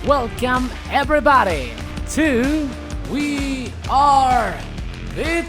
Welcome everybody to We Are Bitcoin!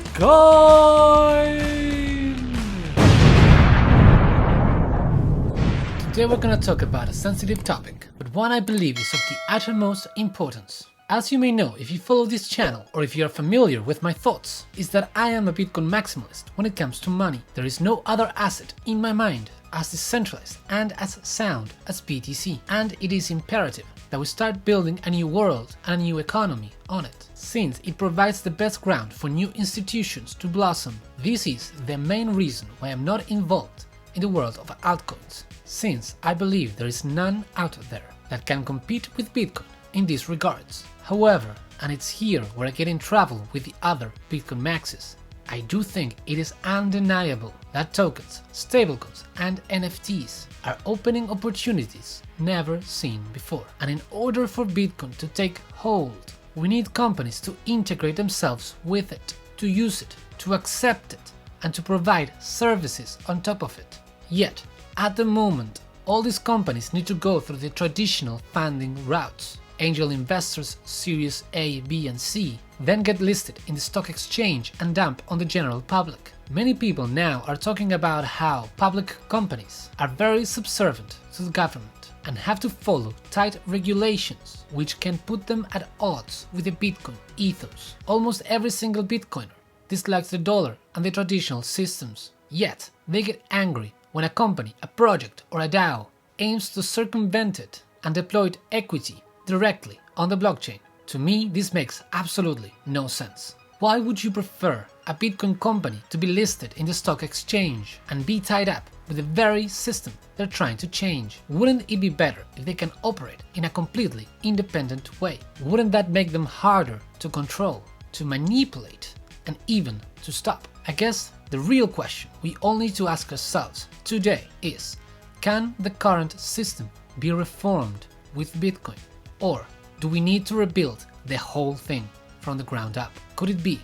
Today we're gonna talk about a sensitive topic, but one I believe is of the uttermost importance. As you may know if you follow this channel or if you are familiar with my thoughts, is that I am a Bitcoin maximalist when it comes to money. There is no other asset in my mind as decentralized and as sound as BTC, and it is imperative that we start building a new world and a new economy on it, since it provides the best ground for new institutions to blossom. This is the main reason why I'm not involved in the world of altcoins, since I believe there is none out there that can compete with Bitcoin in these regards. However, and it's here where I get in trouble with the other Bitcoin maxis, I do think it is undeniable that tokens, stablecoins and NFTs are opening opportunities never seen before. And in order for Bitcoin to take hold, we need companies to integrate themselves with it, to use it, to accept it, and to provide services on top of it. Yet, at the moment, all these companies need to go through the traditional funding routes. Angel investors, Series A, B and C, then get listed in the stock exchange and dump on the general public. Many people now are talking about how public companies are very subservient to the government and have to follow tight regulations which can put them at odds with the Bitcoin ethos. Almost every single Bitcoiner dislikes the dollar and the traditional systems, yet they get angry when a company, a project or a DAO aims to circumvent it and deploy equity directly on the blockchain. To me, this makes absolutely no sense. Why would you prefer a Bitcoin company to be listed in the stock exchange and be tied up with the very system they're trying to change? Wouldn't it be better if they can operate in a completely independent way? Wouldn't that make them harder to control, to manipulate, and even to stop? I guess the real question we all need to ask ourselves today is, can the current system be reformed with Bitcoin? Or do we need to rebuild the whole thing from the ground up? Could it be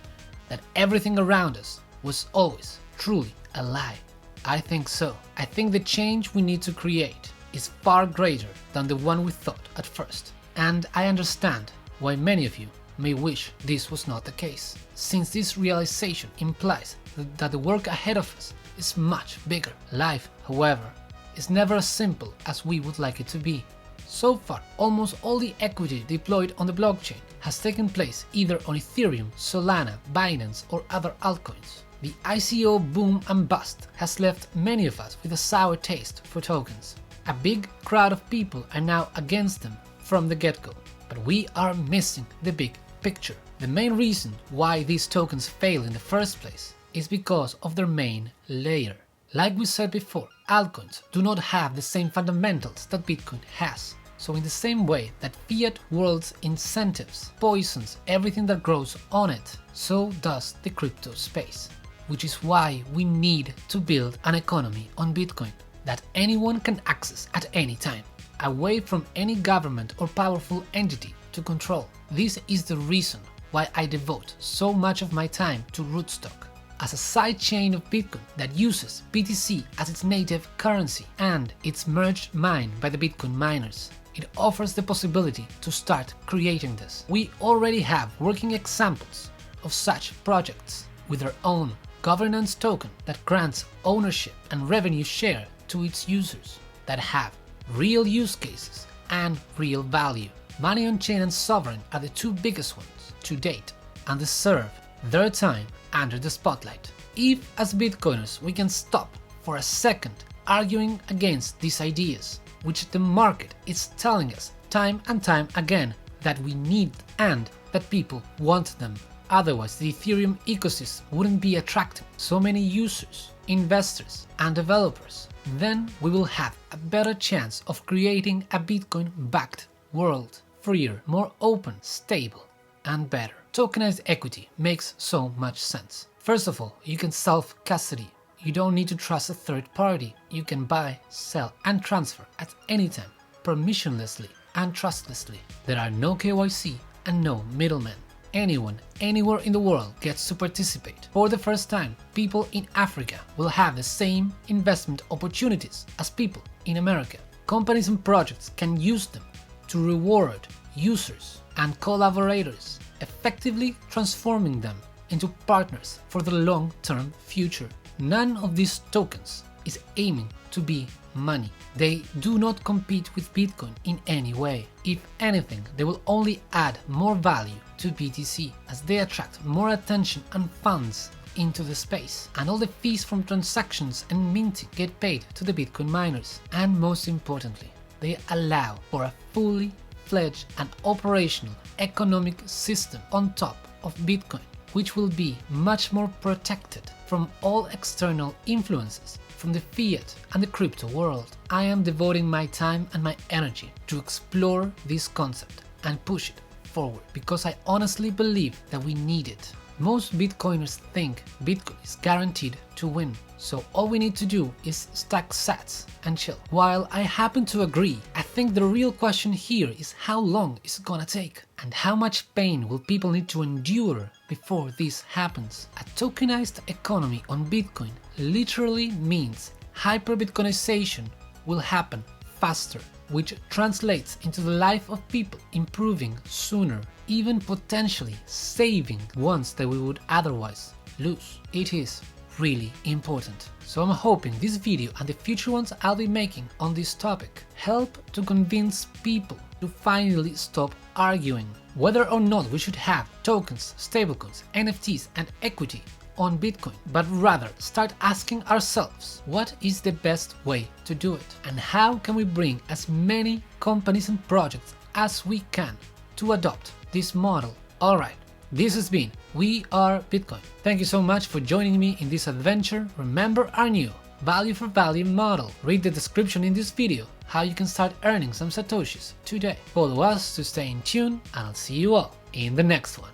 that everything around us was always truly a lie? I think so. I think the change we need to create is far greater than the one we thought at first. And I understand why many of you may wish this was not the case, since this realization implies that the work ahead of us is much bigger. Life, however, is never as simple as we would like it to be. So far, almost all the equity deployed on the blockchain has taken place either on Ethereum, Solana, Binance or other altcoins. The ICO boom and bust has left many of us with a sour taste for tokens. A big crowd of people are now against them from the get-go, but we are missing the big picture. The main reason why these tokens fail in the first place is because of their main layer. Like we said before, altcoins do not have the same fundamentals that Bitcoin has. So in the same way that fiat world's incentives poisons everything that grows on it, so does the crypto space. Which is why we need to build an economy on Bitcoin that anyone can access at any time, away from any government or powerful entity to control. This is the reason why I devote so much of my time to Rootstock, as a sidechain of Bitcoin that uses BTC as its native currency and it's merged mined by the Bitcoin miners. It offers the possibility to start creating this. We already have working examples of such projects with their own governance token that grants ownership and revenue share to its users that have real use cases and real value. Money on Chain and Sovereign are the two biggest ones to date and deserve their time under the spotlight. If as Bitcoiners we can stop for a second arguing against these ideas, which the market is telling us time and time again that we need and that people want them, otherwise the Ethereum ecosystem wouldn't be attracting so many users, investors and developers, then we will have a better chance of creating a Bitcoin-backed world, freer, more open, stable and better. Tokenized equity makes so much sense. First of all, you can self-custody. You don't need to trust a third party. You can buy, sell and transfer at any time, permissionlessly and trustlessly. There are no KYC and no middlemen. Anyone, anywhere in the world gets to participate. For the first time, people in Africa will have the same investment opportunities as people in America. Companies and projects can use them to reward users and collaborators, effectively transforming them into partners for the long-term future. None of these tokens is aiming to be money. They do not compete with Bitcoin in any way. If anything, they will only add more value to BTC as they attract more attention and funds into the space, and all the fees from transactions and minting get paid to the Bitcoin miners. And most importantly, they allow for a fully fledged and operational economic system on top of Bitcoin, which will be much more protected from all external influences from the fiat and the crypto world. I am devoting my time and my energy to explore this concept and push it forward because I honestly believe that we need it. Most Bitcoiners think Bitcoin is guaranteed to win, so all we need to do is stack sats and chill. While I happen to agree, I think the real question here is how long is it gonna take? And how much pain will people need to endure before this happens? A tokenized economy on Bitcoin literally means hyper-Bitcoinization will happen faster, which translates into the life of people improving sooner, even potentially saving ones that we would otherwise lose. It is really important. So I'm hoping this video and the future ones I'll be making on this topic help to convince people to finally stop arguing whether or not we should have tokens, stablecoins, NFTs and equity on Bitcoin, but rather start asking ourselves what is the best way to do it and how can we bring as many companies and projects as we can to adopt this model. Alright, this has been We Are Bitcoin. Thank you so much for joining me in this adventure. Remember our new value for value model. Read the description in this video how you can start earning some Satoshis today. Follow us to stay in tune and I'll see you all in the next one.